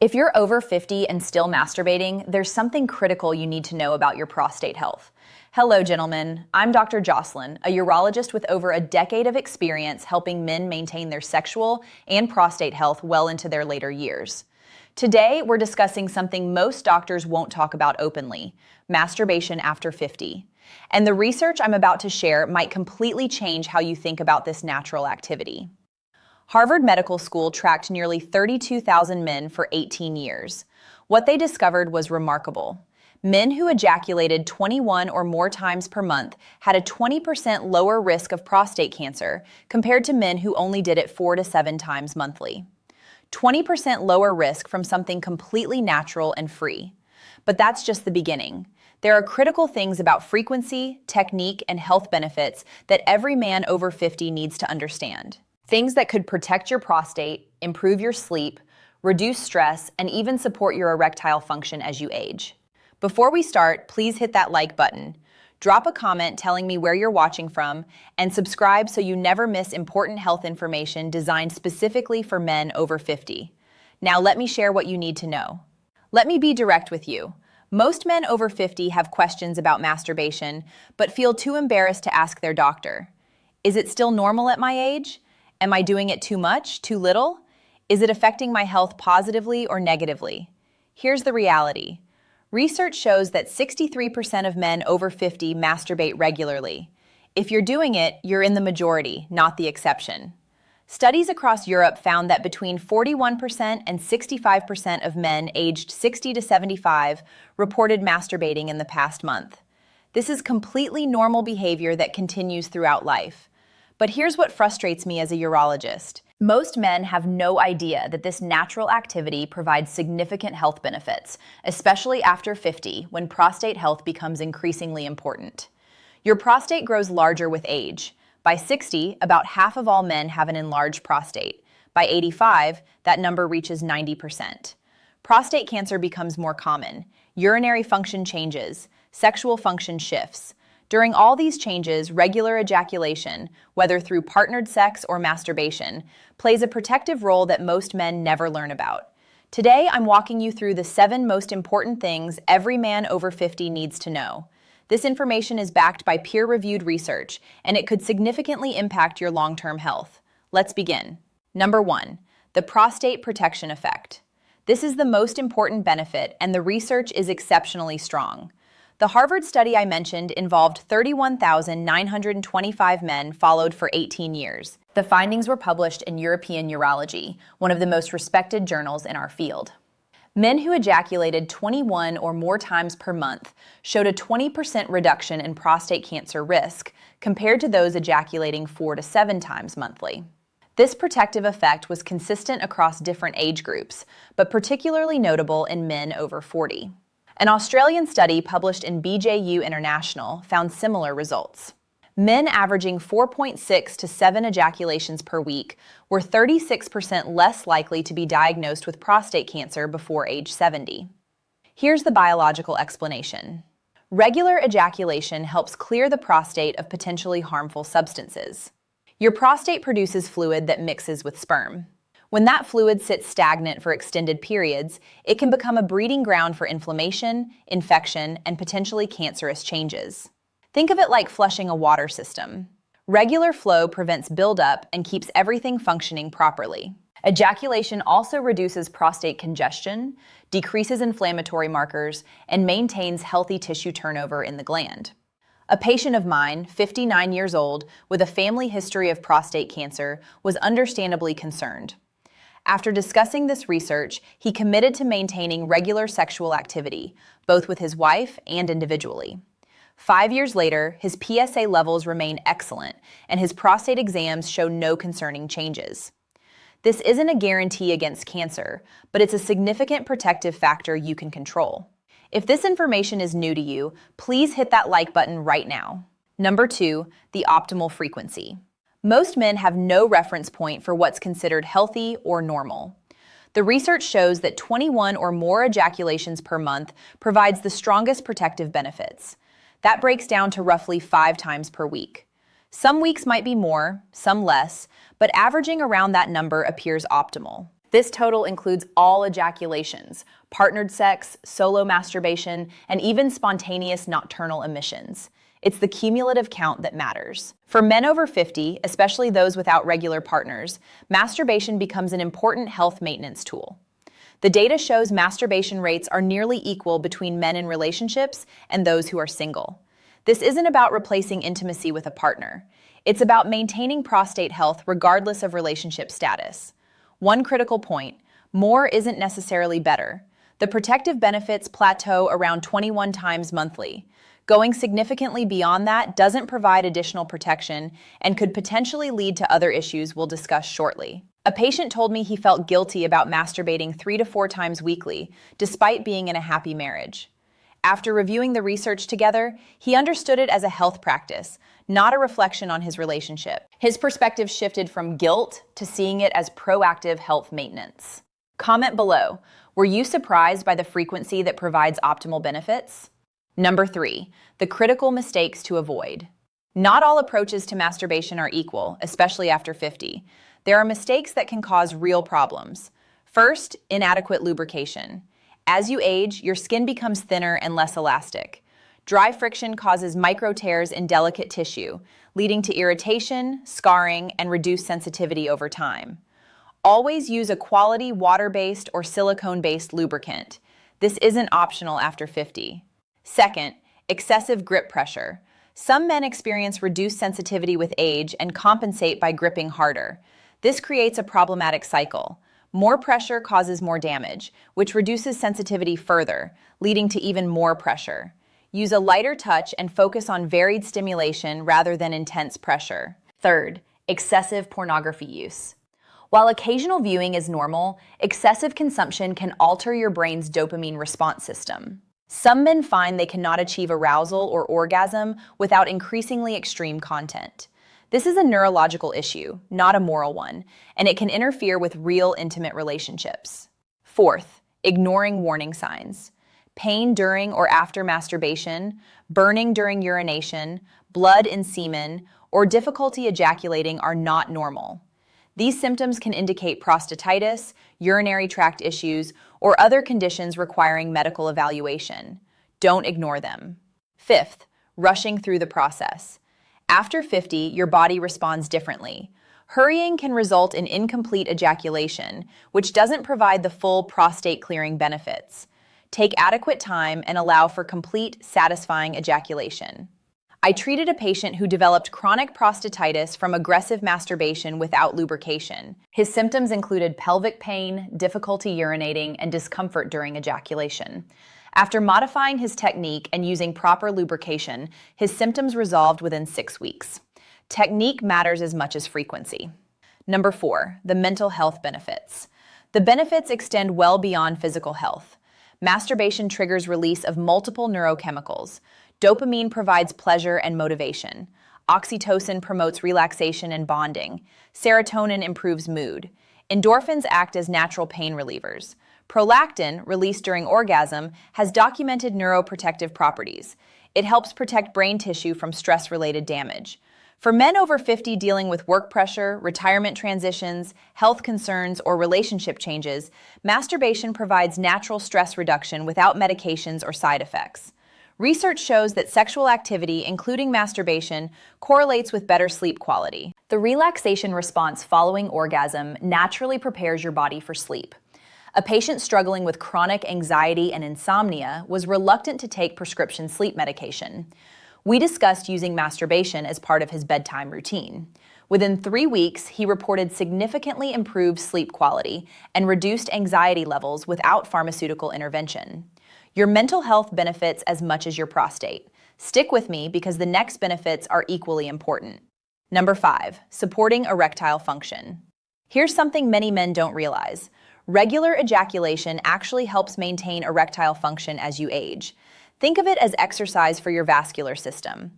If you're over 50 and still masturbating, there's something critical you need to know about your prostate health. Hello, gentlemen. I'm Dr. Jocelyn, a urologist with over a decade of experience helping men maintain their sexual and prostate health well into their later years. Today, we're discussing something most doctors won't talk about openly: masturbation after 50. And the research I'm about to share might completely change how you think about this natural activity. Harvard Medical School tracked nearly 32,000 men for 18 years. What they discovered was remarkable. Men who ejaculated 21 or more times per month had a 20% lower risk of prostate cancer compared to men who only did it 4 to 7 times monthly. 20% lower risk from something completely natural and free. But that's just the beginning. There are critical things about frequency, technique, and health benefits that every man over 50 needs to understand. Things that could protect your prostate, improve your sleep, reduce stress, and even support your erectile function as you age. Before we start, please hit that like button. Drop a comment telling me where you're watching from, and subscribe so you never miss important health information designed specifically for men over 50. Now let me share what you need to know. Let me be direct with you. Most men over 50 have questions about masturbation, but feel too embarrassed to ask their doctor. Is it still normal at my age? Am I doing it too much, too little? Is it affecting my health positively or negatively? Here's the reality. Research shows that 63% of men over 50 masturbate regularly. If you're doing it, you're in the majority, not the exception. Studies across Europe found that between 41% and 65% of men aged 60 to 75 reported masturbating in the past month. This is completely normal behavior that continues throughout life. But here's what frustrates me as a urologist. Most men have no idea that this natural activity provides significant health benefits, especially after 50, when prostate health becomes increasingly important. Your prostate grows larger with age. By 60, about half of all men have an enlarged prostate. By 85, that number reaches 90%. Prostate cancer becomes more common. Urinary function changes. Sexual function shifts. During all these changes, regular ejaculation, whether through partnered sex or masturbation, plays a protective role that most men never learn about. Today, I'm walking you through the 7 most important things every man over 50 needs to know. This information is backed by peer-reviewed research, and it could significantly impact your long-term health. Let's begin. Number 1, the prostate protection effect. This is the most important benefit, and the research is exceptionally strong. The Harvard study I mentioned involved 31,925 men followed for 18 years. The findings were published in European Urology, one of the most respected journals in our field. Men who ejaculated 21 or more times per month showed a 20% reduction in prostate cancer risk compared to those ejaculating 4 to 7 times monthly. This protective effect was consistent across different age groups, but particularly notable in men over 40. An Australian study published in BJU International found similar results. Men averaging 4.6 to 7 ejaculations per week were 36% less likely to be diagnosed with prostate cancer before age 70. Here's the biological explanation. Regular ejaculation helps clear the prostate of potentially harmful substances. Your prostate produces fluid that mixes with sperm. When that fluid sits stagnant for extended periods, it can become a breeding ground for inflammation, infection, and potentially cancerous changes. Think of it like flushing a water system. Regular flow prevents buildup and keeps everything functioning properly. Ejaculation also reduces prostate congestion, decreases inflammatory markers, and maintains healthy tissue turnover in the gland. A patient of mine, 59 years old, with a family history of prostate cancer, was understandably concerned. After discussing this research, he committed to maintaining regular sexual activity, both with his wife and individually. 5 years later, his PSA levels remain excellent, and his prostate exams show no concerning changes. This isn't a guarantee against cancer, but it's a significant protective factor you can control. If this information is new to you, please hit that like button right now. Number 2, the optimal frequency. Most men have no reference point for what's considered healthy or normal. The research shows that 21 or more ejaculations per month provides the strongest protective benefits. That breaks down to roughly 5 times per week. Some weeks might be more, some less, but averaging around that number appears optimal. This total includes all ejaculations, partnered sex, solo masturbation, and even spontaneous nocturnal emissions. It's the cumulative count that matters. For men over 50, especially those without regular partners, masturbation becomes an important health maintenance tool. The data shows masturbation rates are nearly equal between men in relationships and those who are single. This isn't about replacing intimacy with a partner. It's about maintaining prostate health regardless of relationship status. One critical point: more isn't necessarily better. The protective benefits plateau around 21 times monthly. Going significantly beyond that doesn't provide additional protection and could potentially lead to other issues we'll discuss shortly. A patient told me he felt guilty about masturbating 3 to 4 times weekly, despite being in a happy marriage. After reviewing the research together, he understood it as a health practice, not a reflection on his relationship. His perspective shifted from guilt to seeing it as proactive health maintenance. Comment below, were you surprised by the frequency that provides optimal benefits? Number 3, the critical mistakes to avoid. Not all approaches to masturbation are equal, especially after 50. There are mistakes that can cause real problems. First, inadequate lubrication. As you age, your skin becomes thinner and less elastic. Dry friction causes micro tears in delicate tissue, leading to irritation, scarring, and reduced sensitivity over time. Always use a quality water-based or silicone-based lubricant. This isn't optional after 50. Second, excessive grip pressure. Some men experience reduced sensitivity with age and compensate by gripping harder. This creates a problematic cycle. More pressure causes more damage, which reduces sensitivity further, leading to even more pressure. Use a lighter touch and focus on varied stimulation rather than intense pressure. Third, excessive pornography use. While occasional viewing is normal, excessive consumption can alter your brain's dopamine response system. Some men find they cannot achieve arousal or orgasm without increasingly extreme content. This is a neurological issue, not a moral one, and it can interfere with real intimate relationships. Fourth, ignoring warning signs. Pain during or after masturbation, burning during urination, blood in semen, or difficulty ejaculating are not normal. These symptoms can indicate prostatitis, urinary tract issues, or other conditions requiring medical evaluation. Don't ignore them. Fifth, rushing through the process. After 50, your body responds differently. Hurrying can result in incomplete ejaculation, which doesn't provide the full prostate clearing benefits. Take adequate time and allow for complete, satisfying ejaculation. I treated a patient who developed chronic prostatitis from aggressive masturbation without lubrication. His symptoms included pelvic pain, difficulty urinating, and discomfort during ejaculation. After modifying his technique and using proper lubrication, his symptoms resolved within 6 weeks. Technique matters as much as frequency. Number 4, the mental health benefits. The benefits extend well beyond physical health. Masturbation triggers release of multiple neurochemicals. Dopamine provides pleasure and motivation. Oxytocin promotes relaxation and bonding. Serotonin improves mood. Endorphins act as natural pain relievers. Prolactin, released during orgasm, has documented neuroprotective properties. It helps protect brain tissue from stress-related damage. For men over 50 dealing with work pressure, retirement transitions, health concerns, or relationship changes, masturbation provides natural stress reduction without medications or side effects. Research shows that sexual activity, including masturbation, correlates with better sleep quality. The relaxation response following orgasm naturally prepares your body for sleep. A patient struggling with chronic anxiety and insomnia was reluctant to take prescription sleep medication. We discussed using masturbation as part of his bedtime routine. Within 3 weeks, he reported significantly improved sleep quality and reduced anxiety levels without pharmaceutical intervention. Your mental health benefits as much as your prostate. Stick with me because the next benefits are equally important. Number 5, supporting erectile function. Here's something many men don't realize. Regular ejaculation actually helps maintain erectile function as you age. Think of it as exercise for your vascular system.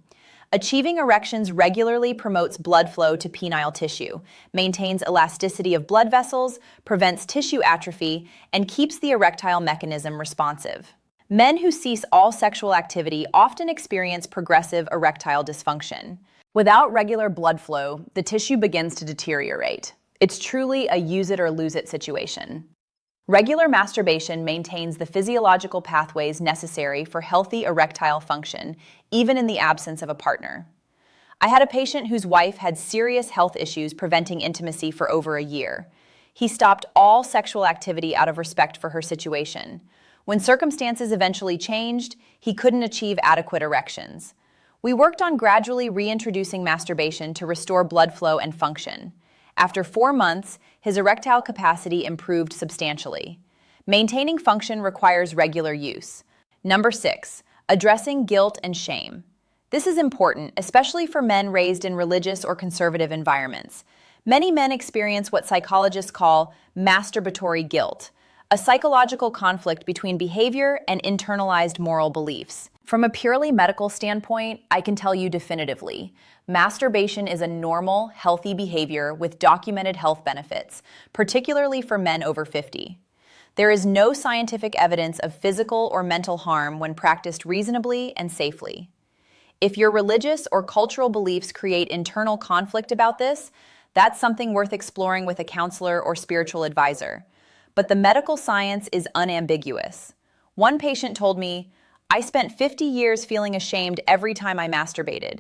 Achieving erections regularly promotes blood flow to penile tissue, maintains elasticity of blood vessels, prevents tissue atrophy, and keeps the erectile mechanism responsive. Men who cease all sexual activity often experience progressive erectile dysfunction. Without regular blood flow, the tissue begins to deteriorate. It's truly a use it or lose it situation. Regular masturbation maintains the physiological pathways necessary for healthy erectile function, even in the absence of a partner. I had a patient whose wife had serious health issues preventing intimacy for over a year. He stopped all sexual activity out of respect for her situation. When circumstances eventually changed, he couldn't achieve adequate erections. We worked on gradually reintroducing masturbation to restore blood flow and function. After 4 months, his erectile capacity improved substantially. Maintaining function requires regular use. Number 6, addressing guilt and shame. This is important, especially for men raised in religious or conservative environments. Many men experience what psychologists call masturbatory guilt, a psychological conflict between behavior and internalized moral beliefs. From a purely medical standpoint, I can tell you definitively, masturbation is a normal, healthy behavior with documented health benefits, particularly for men over 50. There is no scientific evidence of physical or mental harm when practiced reasonably and safely. If your religious or cultural beliefs create internal conflict about this, that's something worth exploring with a counselor or spiritual advisor. But the medical science is unambiguous. One patient told me, "I spent 50 years feeling ashamed every time I masturbated.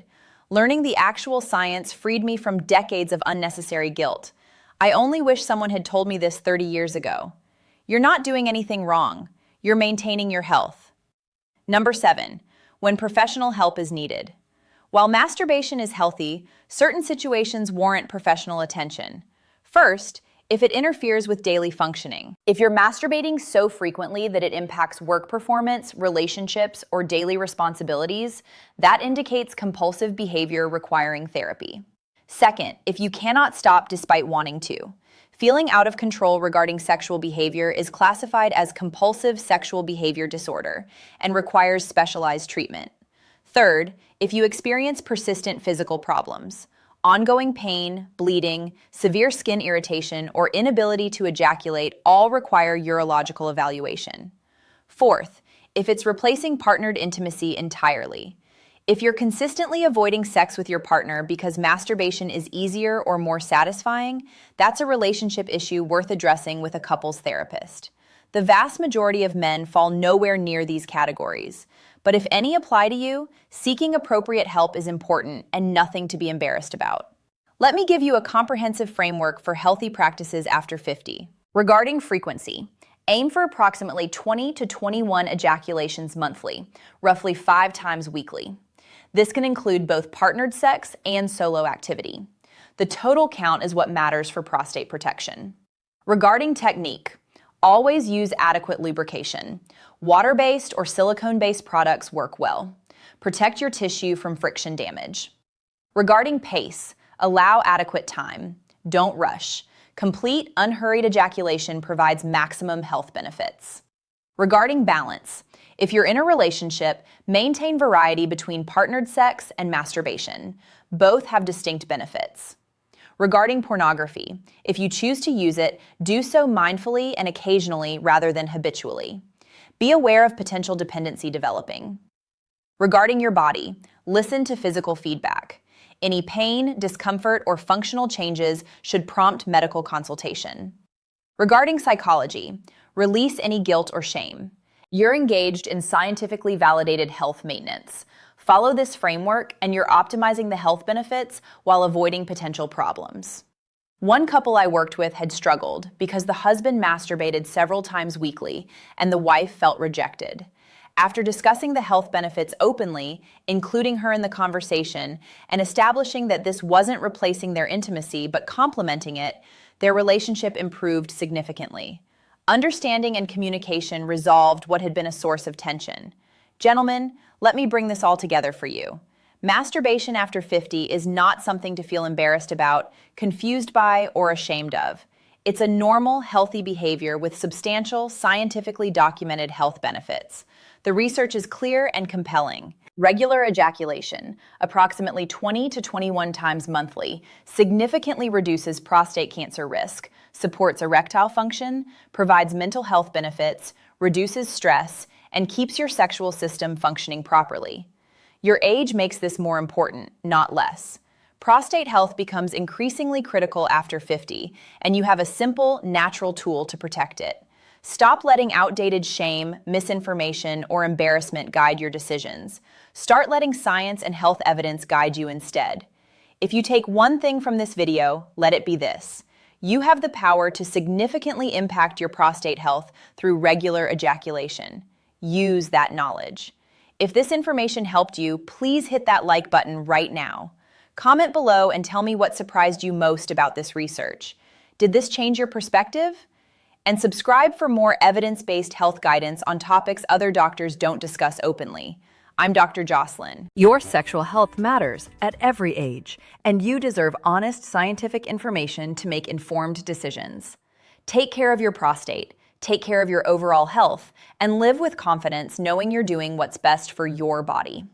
Learning the actual science freed me from decades of unnecessary guilt. I only wish someone had told me this 30 years ago." You're not doing anything wrong. You're maintaining your health. Number 7, when professional help is needed. While masturbation is healthy, certain situations warrant professional attention. First, if it interferes with daily functioning. If you're masturbating so frequently that it impacts work performance, relationships, or daily responsibilities, that indicates compulsive behavior requiring therapy. Second, if you cannot stop despite wanting to. Feeling out of control regarding sexual behavior is classified as compulsive sexual behavior disorder and requires specialized treatment. Third, if you experience persistent physical problems. Ongoing pain, bleeding, severe skin irritation, or inability to ejaculate all require urological evaluation. Fourth, if it's replacing partnered intimacy entirely. If you're consistently avoiding sex with your partner because masturbation is easier or more satisfying, that's a relationship issue worth addressing with a couples therapist. The vast majority of men fall nowhere near these categories. But if any apply to you, seeking appropriate help is important and nothing to be embarrassed about. Let me give you a comprehensive framework for healthy practices after 50. Regarding frequency, aim for approximately 20 to 21 ejaculations monthly, roughly 5 times weekly. This can include both partnered sex and solo activity. The total count is what matters for prostate protection. Regarding technique, always use adequate lubrication. Water-based or silicone-based products work well. Protect your tissue from friction damage. Regarding pace, allow adequate time. Don't rush. Complete, unhurried ejaculation provides maximum health benefits. Regarding balance, if you're in a relationship, maintain variety between partnered sex and masturbation. Both have distinct benefits. Regarding pornography, if you choose to use it, do so mindfully and occasionally rather than habitually. Be aware of potential dependency developing. Regarding your body, listen to physical feedback. Any pain, discomfort, or functional changes should prompt medical consultation. Regarding psychology, release any guilt or shame. You're engaged in scientifically validated health maintenance. Follow this framework and you're optimizing the health benefits while avoiding potential problems. One couple I worked with had struggled because the husband masturbated several times weekly and the wife felt rejected. After discussing the health benefits openly, including her in the conversation, and establishing that this wasn't replacing their intimacy but complementing it, their relationship improved significantly. Understanding and communication resolved what had been a source of tension. Gentlemen, let me bring this all together for you. Masturbation after 50 is not something to feel embarrassed about, confused by, or ashamed of. It's a normal, healthy behavior with substantial, scientifically documented health benefits. The research is clear and compelling. Regular ejaculation, approximately 20 to 21 times monthly, significantly reduces prostate cancer risk, supports erectile function, provides mental health benefits, reduces stress, and keeps your sexual system functioning properly. Your age makes this more important, not less. Prostate health becomes increasingly critical after 50, and you have a simple, natural tool to protect it. Stop letting outdated shame, misinformation, or embarrassment guide your decisions. Start letting science and health evidence guide you instead. If you take one thing from this video, let it be this. You have the power to significantly impact your prostate health through regular ejaculation. Use that knowledge. If this information helped you, please hit that like button right now. Comment below and tell me what surprised you most about this research. Did this change your perspective? And subscribe for more evidence-based health guidance on topics other doctors don't discuss openly. I'm Dr. Jocelyn. Your sexual health matters at every age, and you deserve honest scientific information to make informed decisions. Take care of your prostate, take care of your overall health, and live with confidence knowing you're doing what's best for your body.